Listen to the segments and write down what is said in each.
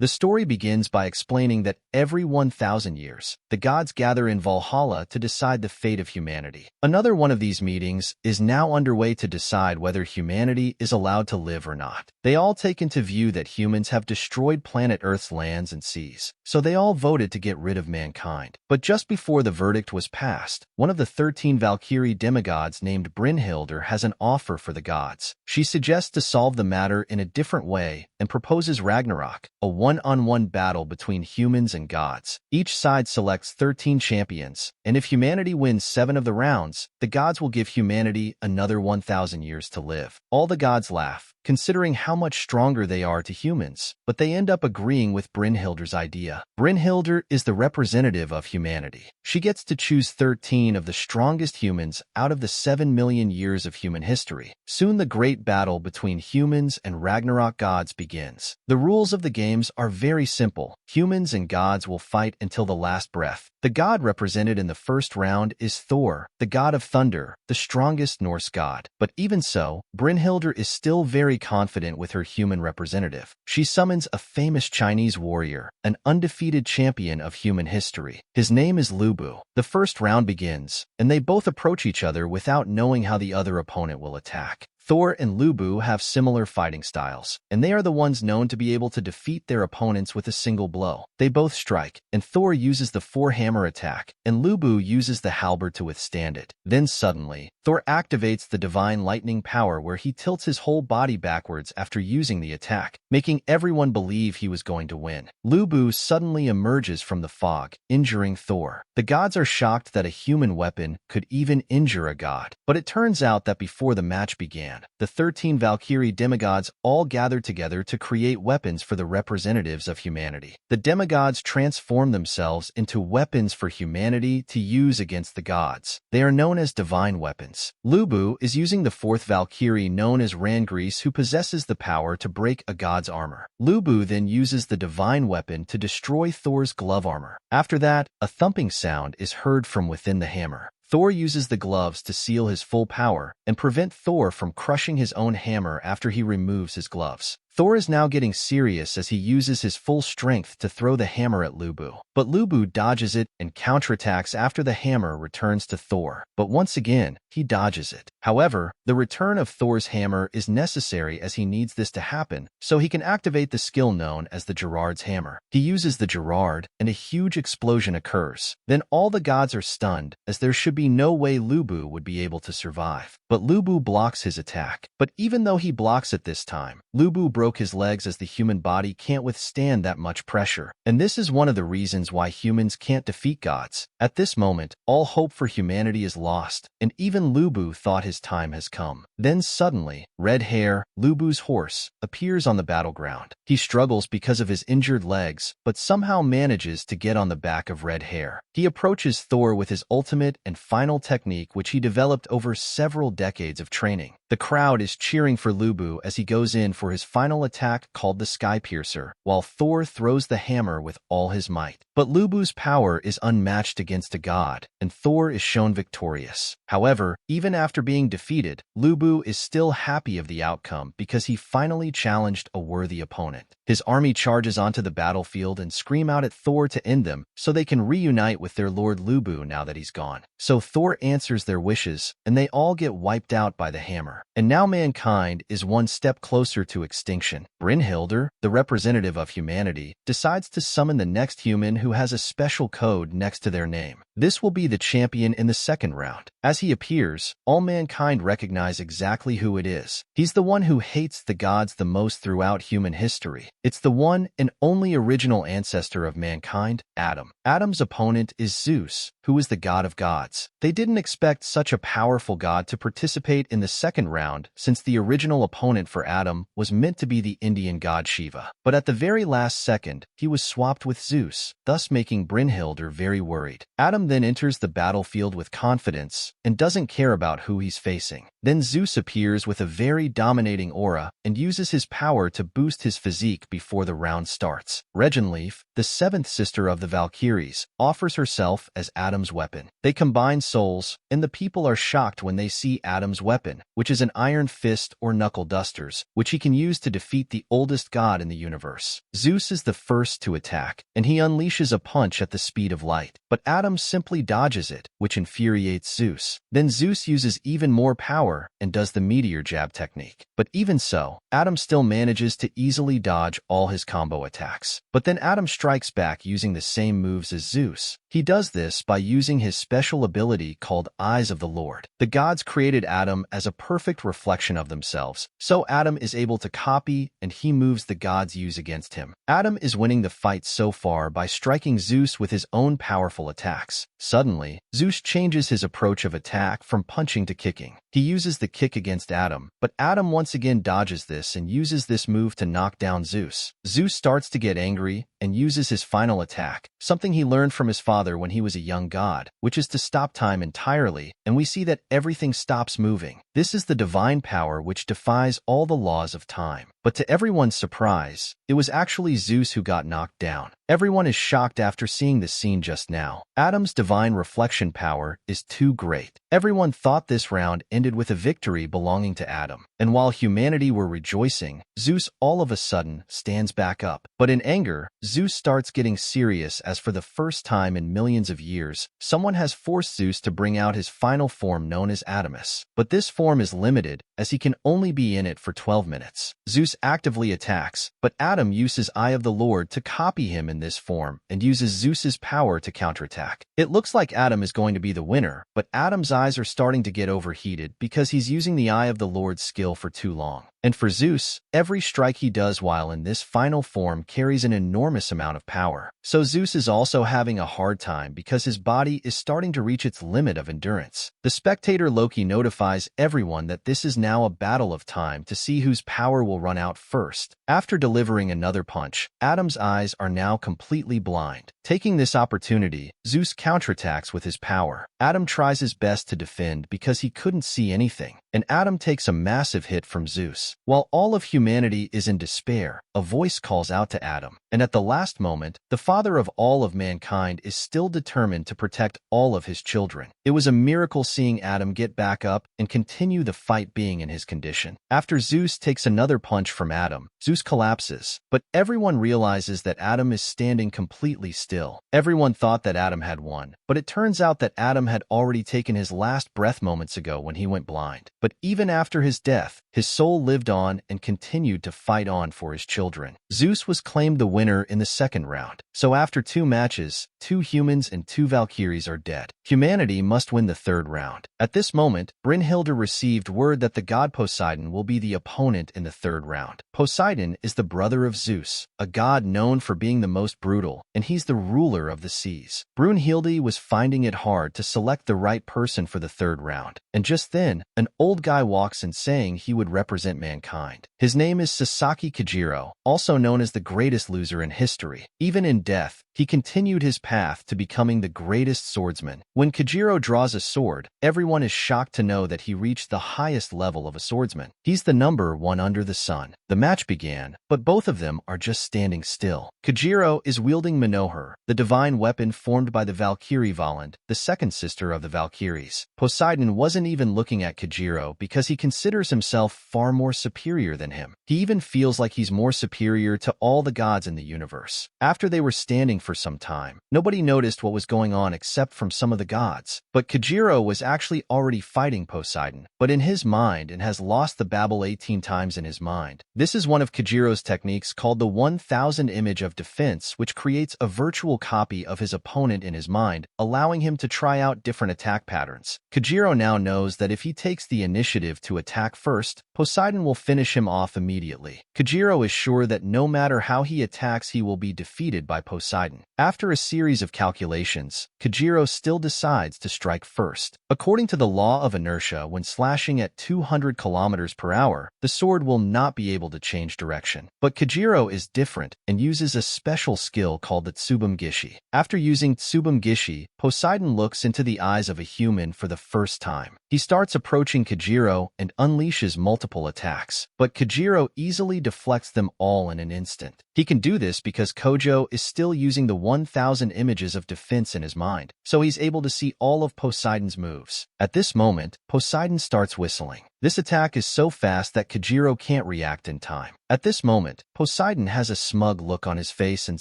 The story begins by explaining that every 1,000 years, the gods gather in Valhalla to decide the fate of humanity. Another one of these meetings is now underway to decide whether humanity is allowed to live or not. They all take into view that humans have destroyed planet Earth's lands and seas, so they all voted to get rid of mankind. But just before the verdict was passed, one of the 13 Valkyrie demigods named Brynhildr has an offer for the gods. She suggests to solve the matter in a different way and proposes Ragnarok, a one-on-one battle between humans and gods. Each side selects 13 champions, and if humanity wins 7 of the rounds, the gods will give humanity another 1,000 years to live. All the gods laugh, considering how much stronger they are to humans, but they end up agreeing with Brynhildr's idea. Brynhildr is the representative of humanity. She gets to choose 13 of the strongest humans out of the 7 million years of human history. Soon the great battle between humans and Ragnarok gods begins. The rules of the games are very simple. Humans and gods will fight until the last breath. The god represented in the first round is Thor, the god of thunder, the strongest Norse god. But even so, Brynhildr is still very confident with her human representative. She summons a famous Chinese warrior, an undefeated champion of human history. His name is Lu Bu. The first round begins, and they both approach each other without knowing how the other opponent will attack. Thor and Lu Bu have similar fighting styles, and they are the ones known to be able to defeat their opponents with a single blow. They both strike, and Thor uses the four-hammer attack, and Lu Bu uses the halberd to withstand it. Then suddenly, Thor activates the divine lightning power where he tilts his whole body backwards after using the attack, making everyone believe he was going to win. Lu Bu suddenly emerges from the fog, injuring Thor. The gods are shocked that a human weapon could even injure a god, but it turns out that before the match began, the 13 Valkyrie demigods all gathered together to create weapons for the representatives of humanity. The demigods transform themselves into weapons for humanity to use against the gods. They are known as divine weapons. Lu Bu is using the 4th Valkyrie known as Rangris, who possesses the power to break a god's armor. Lu Bu then uses the divine weapon to destroy Thor's glove armor. After that, a thumping sound is heard from within the hammer. Thor uses the gloves to seal his full power and prevent Thor from crushing his own hammer after he removes his gloves. Thor is now getting serious as he uses his full strength to throw the hammer at Lu Bu. But Lu Bu dodges it and counterattacks after the hammer returns to Thor. But once again, he dodges it. However, the return of Thor's hammer is necessary as he needs this to happen, so he can activate the skill known as the Gerard's hammer. He uses the Gerard, and a huge explosion occurs. Then all the gods are stunned, as there should be no way Lu Bu would be able to survive. But Lu Bu blocks his attack. But even though he blocks it this time, Lu Bu broke his legs as the human body can't withstand that much pressure. And this is one of the reasons why humans can't defeat gods. At this moment, all hope for humanity is lost, and even Lu Bu thought his time has come. Then suddenly, Red Hair, Lu Bu's horse, appears on the battleground. He struggles because of his injured legs, but somehow manages to get on the back of Red Hair. He approaches Thor with his ultimate and final technique, which he developed over several decades of training. The crowd is cheering for Lu Bu as he goes in for his final attack called the Sky Piercer, while Thor throws the hammer with all his might. But Lu Bu's power is unmatched against a god, and Thor is shown victorious. However, even after being defeated, Lu Bu is still happy of the outcome because he finally challenged a worthy opponent. His army charges onto the battlefield and scream out at Thor to end them so they can reunite with their lord Lu Bu now that he's gone. So Thor answers their wishes, and they all get wiped out by the hammer. And now mankind is one step closer to extinction. Brynhildr, the representative of humanity, decides to summon the next human who has a special code next to their name. This will be the champion in the second round. As he appears, all mankind recognize exactly who it is. He's the one who hates the gods the most throughout human history. It's the one and only original ancestor of mankind, Adam. Adam's opponent is Zeus, who is the god of gods. They didn't expect such a powerful god to participate in the second round, since the original opponent for Adam was meant to be the Indian god Shiva. But at the very last second, he was swapped with Zeus, thus making Brynhildr very worried. Adam then enters the battlefield with confidence and doesn't care about who he's facing. Then Zeus appears with a very dominating aura and uses his power to boost his physique before the round starts. Regenleaf, the seventh sister of the Valkyries, offers herself as Adam's weapon. They combine souls, and the people are shocked when they see Adam's weapon, which is an iron fist or knuckle dusters, which he can use to defeat the oldest god in the universe. Zeus is the first to attack, and he unleashes a punch at the speed of light, but Adam simply dodges it, which infuriates Zeus. Then Zeus uses even more power and does the meteor jab technique. But even so, Adam still manages to easily dodge all his combo attacks. But then Adam strikes back using the same moves as Zeus. He does this by using his special ability called Eyes of the Lord. The gods created Adam as a perfect reflection of themselves, so Adam is able to copy and he moves the gods use against him. Adam is winning the fight so far by striking Zeus with his own powerful attacks. Suddenly, Zeus changes his approach of attack from punching to kicking. He uses the kick against Adam, but Adam once again dodges this and uses this move to knock down Zeus. Zeus starts to get angry and uses his final attack, something he learned from his father when he was a young god, which is to stop time entirely, and we see that everything stops moving. This is the divine power which defies all the laws of time. But to everyone's surprise, it was actually Zeus who got knocked down. Everyone is shocked after seeing this scene just now. Adam's divine reflection power is too great. Everyone thought this round ended with a victory belonging to Adam. And while humanity were rejoicing, Zeus all of a sudden stands back up. But in anger, Zeus starts getting serious as for the first time in millions of years, someone has forced Zeus to bring out his final form known as Adamus. But this form is limited, as he can only be in it for 12 minutes. Zeus actively attacks, but Adam uses Eye of the Lord to copy him in this form and uses Zeus's power to counterattack. It looks like Adam is going to be the winner, but Adam's eyes are starting to get overheated because he's using the Eye of the Lord's skill for too long. And for Zeus, every strike he does while in this final form carries an enormous amount of power. So Zeus is also having a hard time because his body is starting to reach its limit of endurance. The spectator Loki notifies everyone that this is now a battle of time to see whose power will run out first. After delivering another punch, Adam's eyes are now completely blind. Taking this opportunity, Zeus counterattacks with his power. Adam tries his best to defend because he couldn't see anything, and Adam takes a massive hit from Zeus. While all of humanity is in despair, a voice calls out to Adam, and at the last moment, the father of all of mankind is still determined to protect all of his children. It was a miracle seeing Adam get back up and continue the fight being in his condition. After Zeus takes another punch from Adam, Zeus collapses, but everyone realizes that Adam is standing completely still. Everyone thought that Adam had won, but it turns out that Adam had already taken his last breath moments ago when he went blind. But even after his death, his soul lived on and continued to fight on for his children. Zeus was claimed the winner in the second round. So after 2 matches, 2 humans and 2 Valkyries are dead. Humanity must win the third round. At this moment, Brynhilde received word that the god Poseidon will be the opponent in the third round. Poseidon is the brother of Zeus, a god known for being the most brutal, and he's the ruler of the seas. Brunhilde was finding it hard to select the right person for the third round, and just then, an old guy walks in saying he would represent mankind. His name is Sasaki Kajiro, also known as the greatest loser in history. Even in death, he continued his path to becoming the greatest swordsman. When Kajiro draws a sword, everyone is shocked to know that he reached the highest level of a swordsman. He's the number 1 under the sun. The match began, but both of them are just standing still. Kajiro is wielding Minohar, the divine weapon formed by the Valkyrie Valand, the second sister of the Valkyries. Poseidon wasn't even looking at Kajiro because he considers himself far more superior than him. He even feels like he's more superior to all the gods in the universe. After they were standing for some time, nobody noticed what was going on except from some of the gods. But Kajiro was actually already fighting Poseidon, but in his mind, and has lost the Babel 18 times in his mind. This is one of Kajiro's techniques called the 1000 image of defense, which creates a virtual copy of his opponent in his mind, allowing him to try out different attack patterns. Kajiro now knows that if he takes the initiative to attack first, Poseidon will finish him off immediately. Kojiro is sure that no matter how he attacks, he will be defeated by Poseidon. After a series of calculations, Kojiro still decides to strike first. According to the law of inertia, when slashing at 200 kilometers per hour, the sword will not be able to change direction. But Kojiro is different and uses a special skill called the Tsubum Gishi. After using Tsubum Gishi, Poseidon looks into the eyes of a human for the first time. He starts approaching Kojiro and unleashes multiple attacks, but Kojiro easily deflects them all in an instant. He can do this because Kojo is still using the 1,000 images of defense in his mind, so he's able to see all of Poseidon's moves. At this moment, Poseidon starts whistling. This attack is so fast that Kojiro can't react in time. At this moment, Poseidon has a smug look on his face and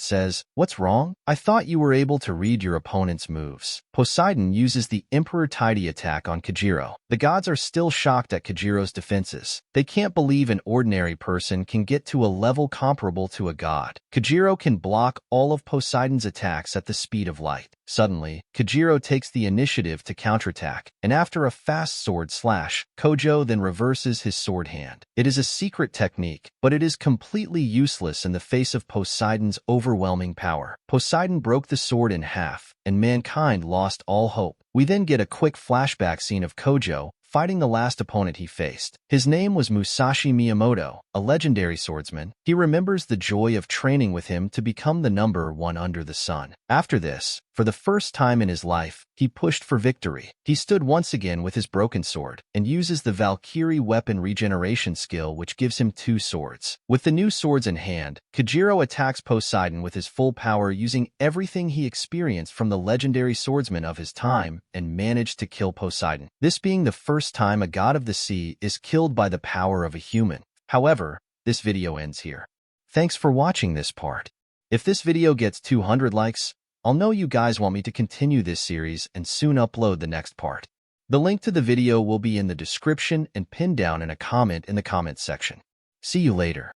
says, "What's wrong? I thought you were able to read your opponent's moves." Poseidon uses the Emperor Tidy attack on Kojiro. The gods are still shocked at Kojiro's defenses. They can't believe an ordinary person can get to a level comparable to a god. Kojiro can block all of Poseidon's attacks at the speed of light. Suddenly, Kojiro takes the initiative to counterattack, and after a fast sword slash, Kojo then reverses his sword hand. It is a secret technique, but it is completely useless in the face of Poseidon's overwhelming power. Poseidon broke the sword in half, and mankind lost all hope. We then get a quick flashback scene of Kojo fighting the last opponent he faced. His name was Musashi Miyamoto, a legendary swordsman. He remembers the joy of training with him to become the number one under the sun. After this, for the first time in his life, he pushed for victory. He stood once again with his broken sword and uses the Valkyrie weapon regeneration skill, which gives him 2 swords. With the new swords in hand, Kojiro attacks Poseidon with his full power, using everything he experienced from the legendary swordsman of his time, and managed to kill Poseidon. This being the first time a god of the sea is killed by the power of a human. However, this video ends here. Thanks for watching this part. If this video gets 200 likes, I'll know you guys want me to continue this series and soon upload the next part. The link to the video will be in the description and pinned down in a comment in the comments section. See you later.